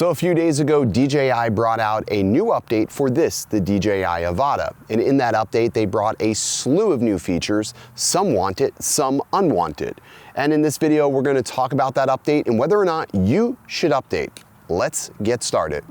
So a few days ago, DJI brought out a new update for this, the DJI Avata. And in that update, they brought a slew of new features, some wanted, some unwanted. And in this video, we're gonna talk about that update and whether or not you should update. Let's get started.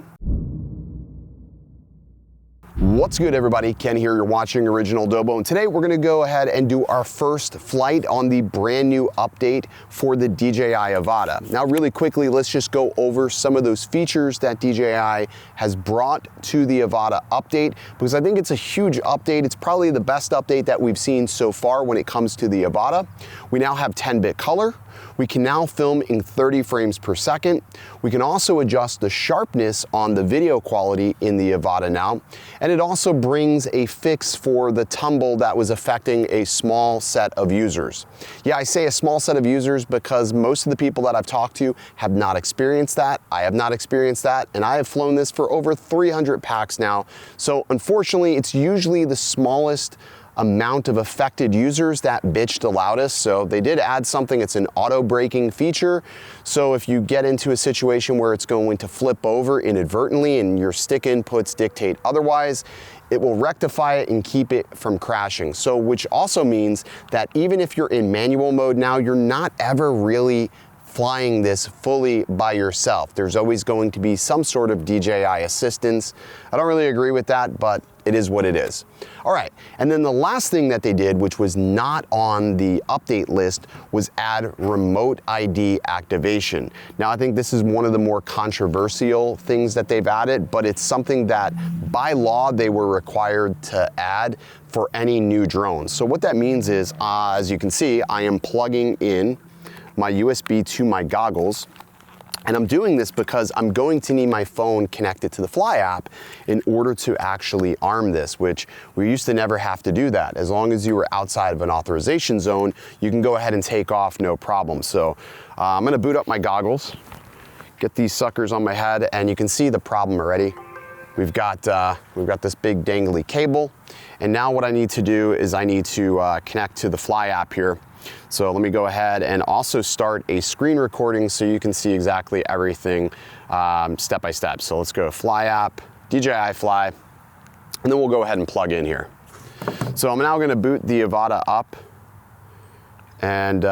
What's good, everybody? Ken here, you're watching OriginaldoBo, and today we're gonna go ahead and do our first flight on the brand new update for the DJI Avata. Now, really quickly, let's just go over some of those features that DJI has brought to the Avata update, because I think it's a huge update. It's probably the best update that we've seen so far when it comes to the Avata. We now have 10-bit color. We can now film in 30 frames per second. We can also adjust the sharpness on the video quality in the Avata now. And it also brings a fix for the tumble that was affecting a small set of users. Yeah, I say a small set of users because most of the people that I've talked to have not experienced that. I have not experienced that, and I have flown this for over 300 packs now. So unfortunately, it's usually the smallest amount of affected users that bitch the loudest. So they did add something, it's an auto braking feature. So if you get into a situation where it's going to flip over inadvertently and your stick inputs dictate otherwise, it will rectify it and keep it from crashing. So which also means that even if you're in manual mode now, you're not ever really flying this fully by yourself. There's always going to be some sort of DJI assistance. I don't really agree with that, but it is what it is. All right, and then the last thing that they did, which was not on the update list, was add remote ID activation. Now, I think this is one of the more controversial things that they've added, but it's something that by law they were required to add for any new drones. So what that means is, as you can see, I am plugging in my USB to my goggles. And I'm doing this because I'm going to need my phone connected to the Fly app in order to actually arm this, which we used to never have to do that. As long as you were outside of an authorization zone, you can go ahead and take off, no problem. So I'm gonna boot up my goggles, get these suckers on my head, and you can see the problem already. We've got this big dangly cable. And now what I need to do is I need to connect to the Fly app here. So let me go ahead and also start a screen recording so you can see exactly everything step by step. So let's go Fly app, DJI Fly, and then we'll go ahead and plug in here. So I'm now gonna boot the Avata up. And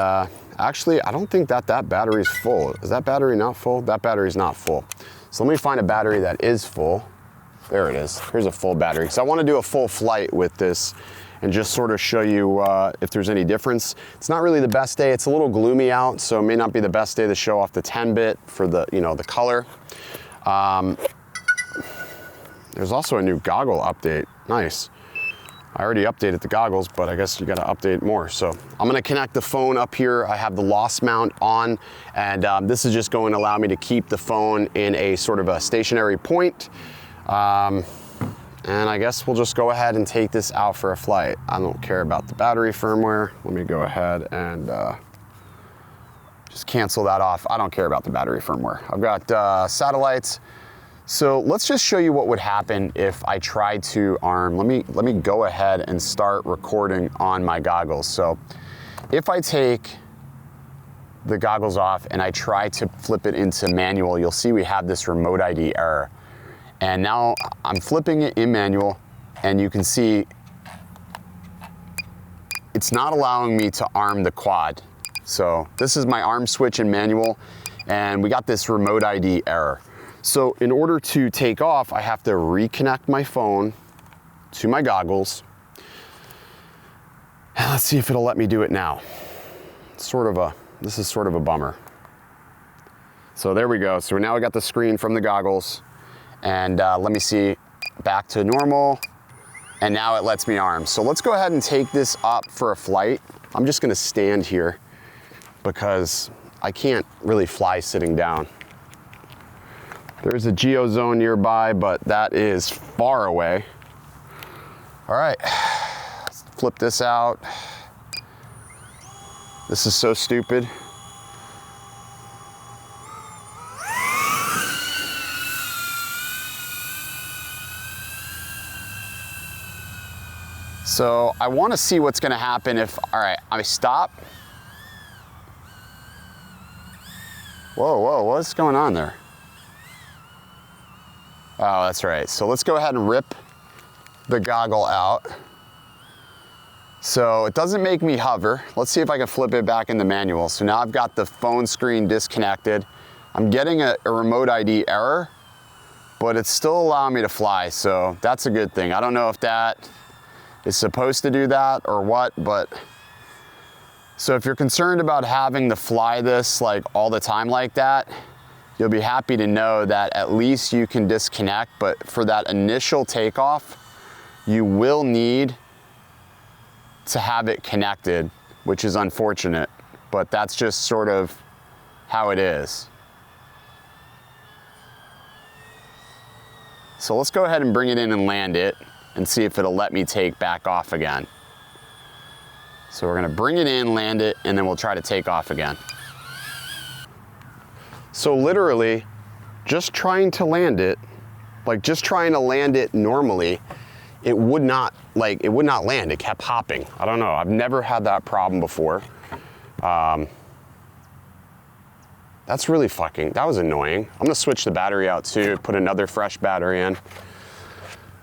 actually, I don't think that battery is full. Is that battery not full? That battery is not full. So let me find a battery that is full. There it is, here's a full battery. So I wanna do a full flight with this and just sort of show you if there's any difference. It's not really the best day. It's a little gloomy out, so it may not be the best day to show off the 10-bit for the, the color. There's also a new goggle update. Nice. I already updated the goggles, but I guess you gotta update more. So I'm gonna connect the phone up here. I have the loss mount on, and this is just going to allow me to keep the phone in a sort of a stationary point. And I guess we'll just go ahead and take this out for a flight. I don't care about the battery firmware. Let me go ahead and just cancel that off. I don't care about the battery firmware. I've got satellites. So let's just show you what would happen if I tried to arm. Let me go ahead and start recording on my goggles. So if I take the goggles off and I try to flip it into manual, you'll see we have this remote ID error. And now I'm flipping it in manual, and you can see it's not allowing me to arm the quad. So this is my arm switch in manual, and we got this remote ID error. So in order to take off, I have to reconnect my phone to my goggles. And let's see if it'll let me do it now. This is sort of a bummer. So there we go. So now I got the screen from the goggles. And let me see, back to normal, and now it lets me arm. So let's go ahead and take this up for a flight. I'm just gonna stand here because I can't really fly sitting down. There's a geo zone nearby, but that is far away. All right, let's flip this out. This is so stupid. So I want to see what's going to happen if, all right, I stop. Whoa, what's going on there? Oh, that's right. So let's go ahead and rip the goggle out. So it doesn't make me hover. Let's see if I can flip it back into manual. So now I've got the phone screen disconnected. I'm getting a remote ID error, but it's still allowing me to fly, so that's a good thing. I don't know if that is supposed to do that or what, but so if you're concerned about having to fly this like all the time like that, you'll be happy to know that at least you can disconnect, but for that initial takeoff, you will need to have it connected, which is unfortunate, but that's just sort of how it is. So let's go ahead and bring it in and land it and see if it'll let me take back off again. So we're gonna bring it in, land it, and then we'll try to take off again. So literally, just trying to land it, like just trying to land it normally, it would not land, it kept hopping. I don't know, I've never had that problem before. That's really that was annoying. I'm gonna switch the battery out too, put another fresh battery in.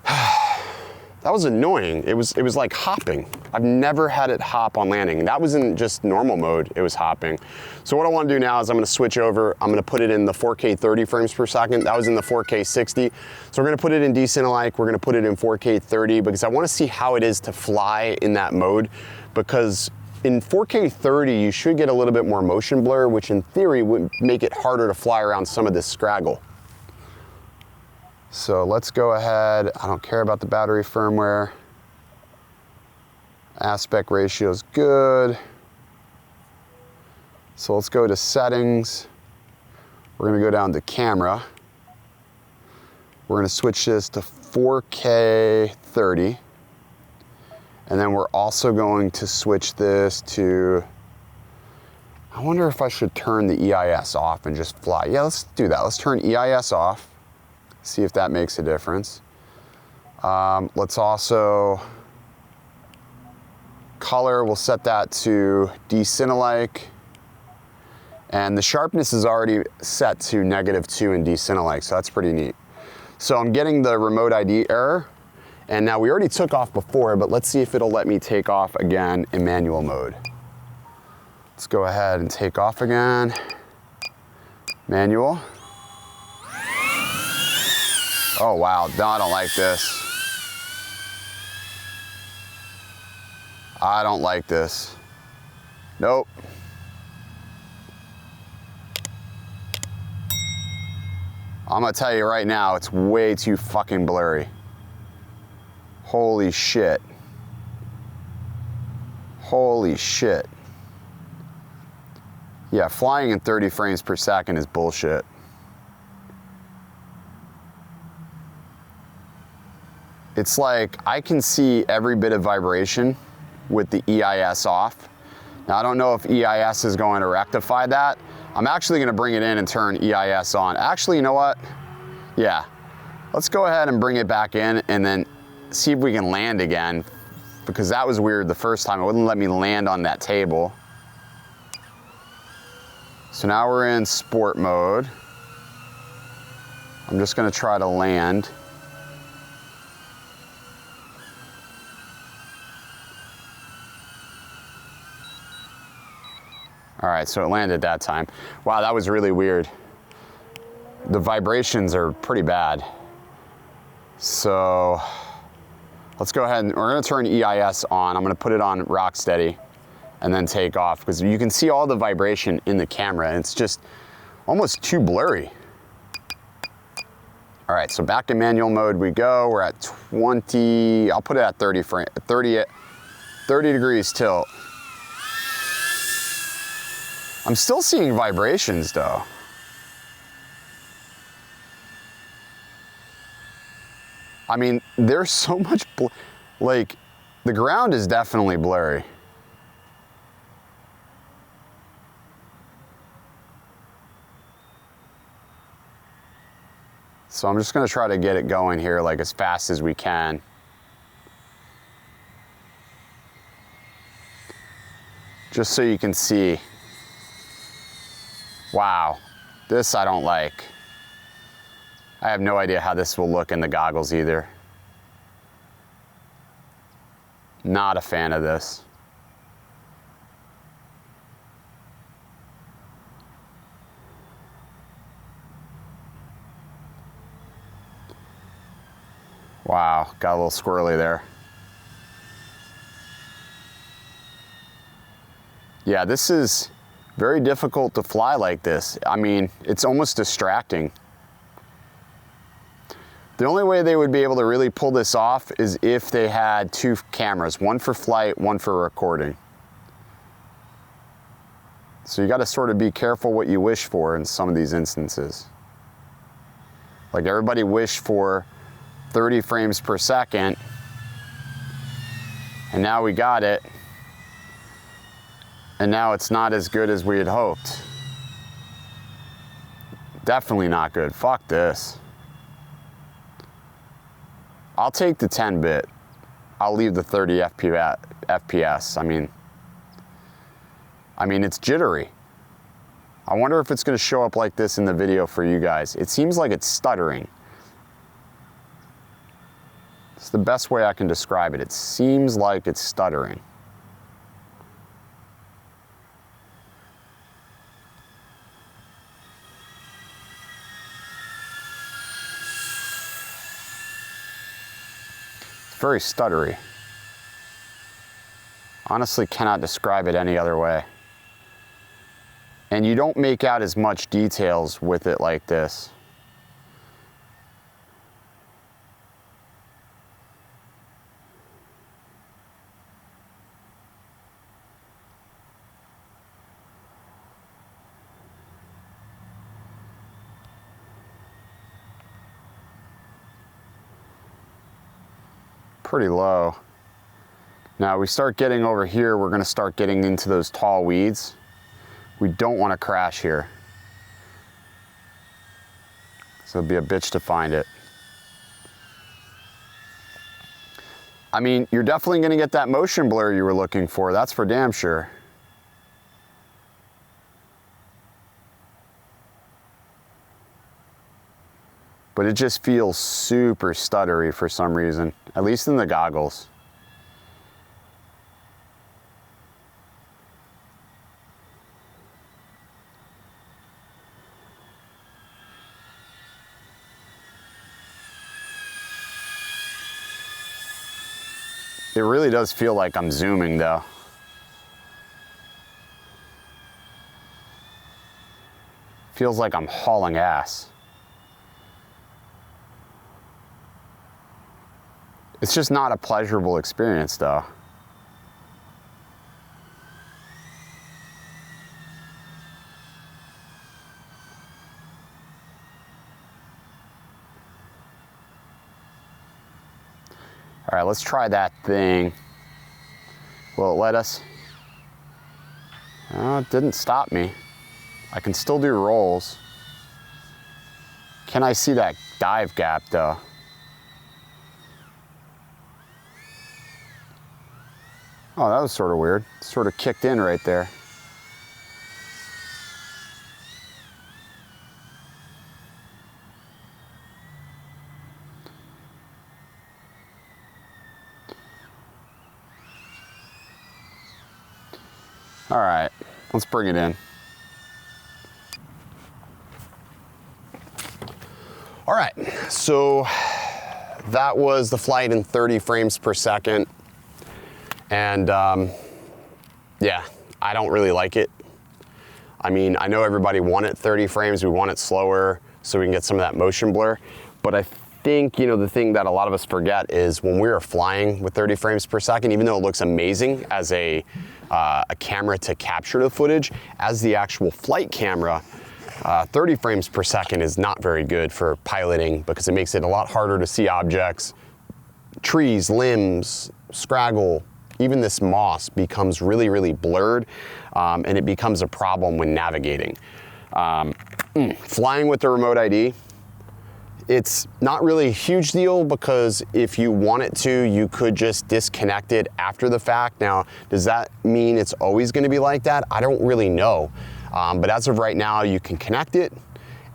That was annoying. It was like hopping. I've never had it hop on landing. That was in just normal mode, it was hopping. So what I wanna do now is I'm gonna switch over, I'm gonna put it in the 4K 30 frames per second. That was in the 4K 60. So we're gonna put it in decent-alike, we're gonna put it in 4K 30 because I wanna see how it is to fly in that mode, because in 4K 30, you should get a little bit more motion blur, which in theory would make it harder to fly around some of this scraggle. So let's go ahead, I don't care about the battery firmware. Aspect ratio is good. So let's go to settings. We're gonna go down to camera. We're gonna switch this to 4K 30. And then we're also going to switch this to, I wonder if I should turn the EIS off and just fly. Yeah, let's do that. Let's turn EIS off, see if that makes a difference. Let's also, color, we'll set that to decent-alike. And the sharpness is already set to -2 in decent-alike, so that's pretty neat. So I'm getting the remote ID error. And now we already took off before, but let's see if it'll let me take off again in manual mode. Let's go ahead and take off again. Manual. Oh wow, no, I don't like this. I don't like this. Nope. I'm gonna tell you right now, it's way too fucking blurry. Holy shit. Holy shit. Yeah, flying in 30 frames per second is bullshit. It's like I can see every bit of vibration with the EIS off. Now I don't know if EIS is going to rectify that. I'm actually gonna bring it in and turn EIS on. Actually, you know what? Yeah, let's go ahead and bring it back in and then see if we can land again, because that was weird the first time. It wouldn't let me land on that table. So now we're in sport mode. I'm just gonna try to land. All right, so it landed that time. Wow, that was really weird. The vibrations are pretty bad. So let's go ahead and we're gonna turn EIS on. I'm gonna put it on rock steady and then take off, because you can see all the vibration in the camera and it's just almost too blurry. All right, so back in manual mode we go. We're at 20, I'll put it at 30 degrees tilt. I'm still seeing vibrations though. I mean, there's so much, like, the ground is definitely blurry. So I'm just gonna try to get it going here like as fast as we can. Just so you can see. Wow, this I don't like. I have no idea how this will look in the goggles either. Not a fan of this. Wow, got a little squirrely there. Yeah, this is very difficult to fly like this. I mean, it's almost distracting. The only way they would be able to really pull this off is if they had two cameras, one for flight, one for recording. So you got to sort of be careful what you wish for in some of these instances. Like everybody wished for 30 frames per second, and now we got it, and now it's not as good as we had hoped. Definitely not good. Fuck this. I'll take the 10-bit. I'll leave the 30 FPS. I mean, it's jittery. I wonder if it's going to show up like this in the video for you guys. It seems like it's stuttering. It's the best way I can describe it. It seems like it's stuttering. It's very stuttery. Honestly, cannot describe it any other way. And you don't make out as much details with it like this. Pretty low. Now we start getting over here, we're gonna start getting into those tall weeds. We don't want to crash here. So it'll be a bitch to find it. I mean, you're definitely gonna get that motion blur you were looking for, that's for damn sure. But it just feels super stuttery for some reason, at least in the goggles. It really does feel like I'm zooming though. Feels like I'm hauling ass. It's just not a pleasurable experience though. All right, let's try that thing. Will it let us? Oh, it didn't stop me. I can still do rolls. Can I see that dive gap though? Oh, that was sort of weird. Sort of kicked in right there. All right, let's bring it in. All right, so that was the flight in 30 frames per second. And yeah, I don't really like it. I mean, I know everybody wanted 30 frames, we want it slower so we can get some of that motion blur. But I think, you know, the thing that a lot of us forget is when we are flying with 30 frames per second, even though it looks amazing as a camera to capture the footage, as the actual flight camera, 30 frames per second is not very good for piloting because it makes it a lot harder to see objects. Trees, limbs, scraggle, even this moss becomes really, really blurred, and it becomes a problem when navigating. Flying with the remote ID, it's not really a huge deal because if you want it to, you could just disconnect it after the fact. Now, does that mean it's always gonna be like that? I don't really know. But as of right now, you can connect it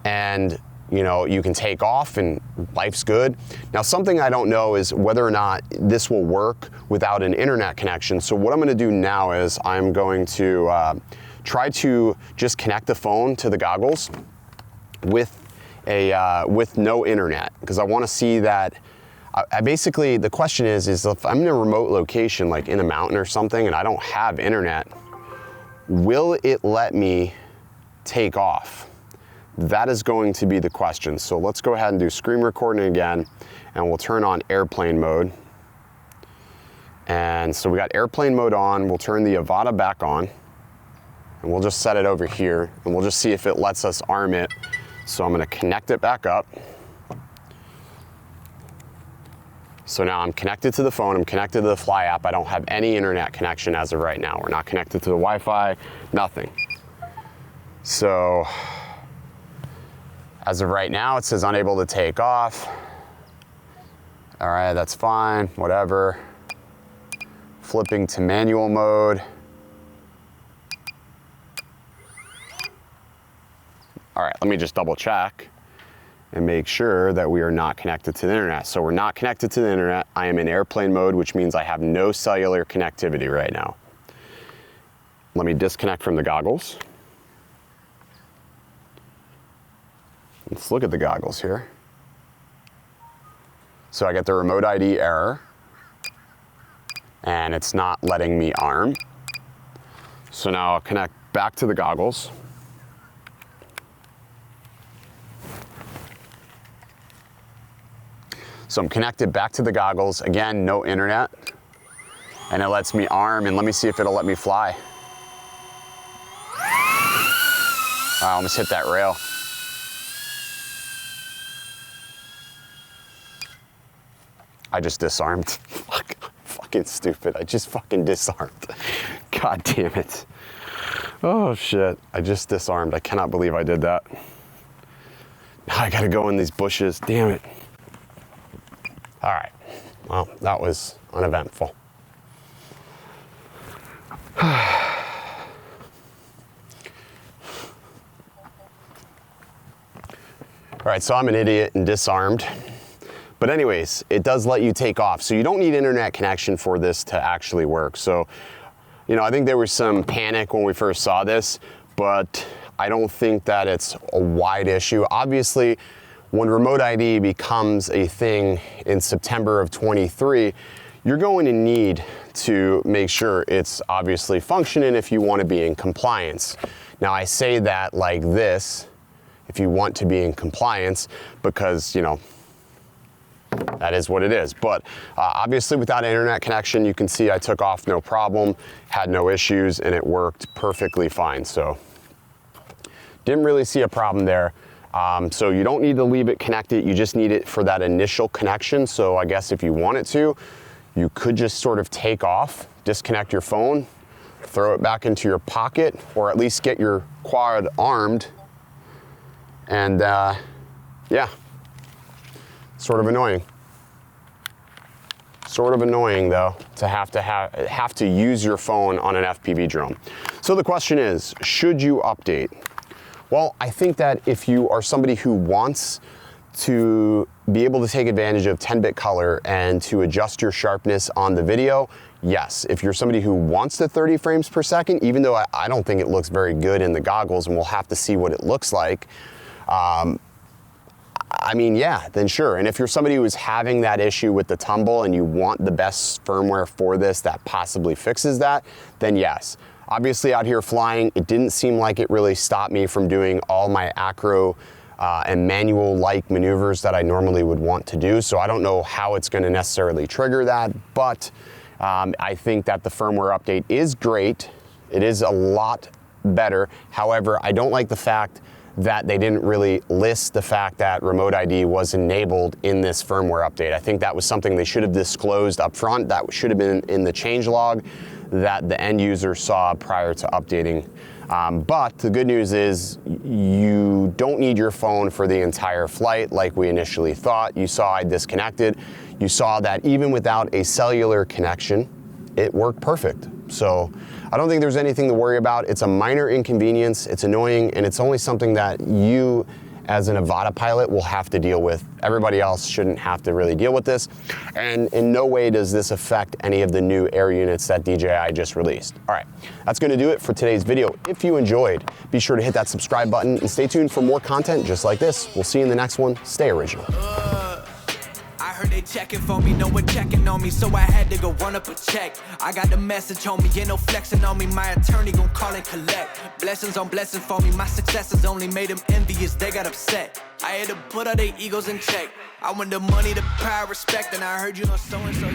and you know, you can take off and life's good. Now, something I don't know is whether or not this will work without an internet connection. So what I'm gonna do now is I'm going to try to just connect the phone to the goggles with no internet, because I wanna see that. I basically, the question is if I'm in a remote location, like in a mountain or something, and I don't have internet, will it let me take off? That is going to be the question. So let's go ahead and do screen recording again, and we'll turn on airplane mode. And so we got airplane mode on. We'll turn the Avata back on, and we'll just set it over here, and we'll just see if it lets us arm it. So I'm gonna connect it back up. So now I'm connected to the phone, I'm connected to the Fly app. I don't have any internet connection as of right now. We're not connected to the Wi-Fi, nothing. So, as of right now, it says unable to take off. All right, that's fine, whatever. Flipping to manual mode. All right, let me just double check and make sure that we are not connected to the internet. So we're not connected to the internet. I am in airplane mode, which means I have no cellular connectivity right now. Let me disconnect from the goggles. Let's look at the goggles here. So I get the remote ID error, and it's not letting me arm. So now I'll connect back to the goggles. So I'm connected back to the goggles. Again, no internet. And it lets me arm, and let me see if it'll let me fly. I almost hit that rail. I just disarmed. Fucking stupid. I just fucking disarmed. God damn it. Oh shit. I just disarmed. I cannot believe I did that. Now I gotta go in these bushes. Damn it. All right. Well, that was uneventful. All right, so I'm an idiot and disarmed. But anyways, it does let you take off. So you don't need internet connection for this to actually work. So, you know, I think there was some panic when we first saw this, but I don't think that it's a wide issue. Obviously, when remote ID becomes a thing in September of 23, you're going to need to make sure it's obviously functioning if you want to be in compliance. Now, I say that like this, if you want to be in compliance, because, you know, that is what it is. But obviously without internet connection, you can see I took off no problem, had no issues, and it worked perfectly fine. So didn't really see a problem there. So you don't need to leave it connected, you just need it for that initial connection. So I guess if you wanted to, you could just sort of take off, disconnect your phone, throw it back into your pocket, or at least get your quad armed. And yeah, sort of annoying. Sort of annoying though, to have to use your phone on an FPV drone. So the question is, should you update? Well, I think that if you are somebody who wants to be able to take advantage of 10-bit color and to adjust your sharpness on the video, yes. If you're somebody who wants the 30 frames per second, even though I don't think it looks very good in the goggles, and we'll have to see what it looks like, I mean, yeah, then sure. And if you're somebody who is having that issue with the tumble and you want the best firmware for this that possibly fixes that, then yes. Obviously out here flying, it didn't seem like it really stopped me from doing all my acro and manual-like maneuvers that I normally would want to do. So I don't know how it's going to necessarily trigger that, but I think that the firmware update is great. It is a lot better. However, I don't like the fact that they didn't really list the fact that remote ID was enabled in this firmware update. I think that was something they should have disclosed up front. That should have been in the changelog that the end user saw prior to updating. But the good news is you don't need your phone for the entire flight like we initially thought. You saw I disconnected. You saw that even without a cellular connection, it worked perfect. So I don't think there's anything to worry about. It's a minor inconvenience, it's annoying, and it's only something that you as an Avata pilot will have to deal with. Everybody else shouldn't have to really deal with this. And in no way does this affect any of the new air units that DJI just released. All right, that's gonna do it for today's video. If you enjoyed, be sure to hit that subscribe button and stay tuned for more content just like this. We'll see you in the next one. Stay original. I heard they checking for me, no one checking on me, so I had to go run up a check. I got the message on me, ain't no flexing on me, my attorney gon' call and collect. Blessings on blessings for me, my successes only made them envious, they got upset. I had to put all their egos in check. I want the money, the power, respect, and I heard you know so-and-so.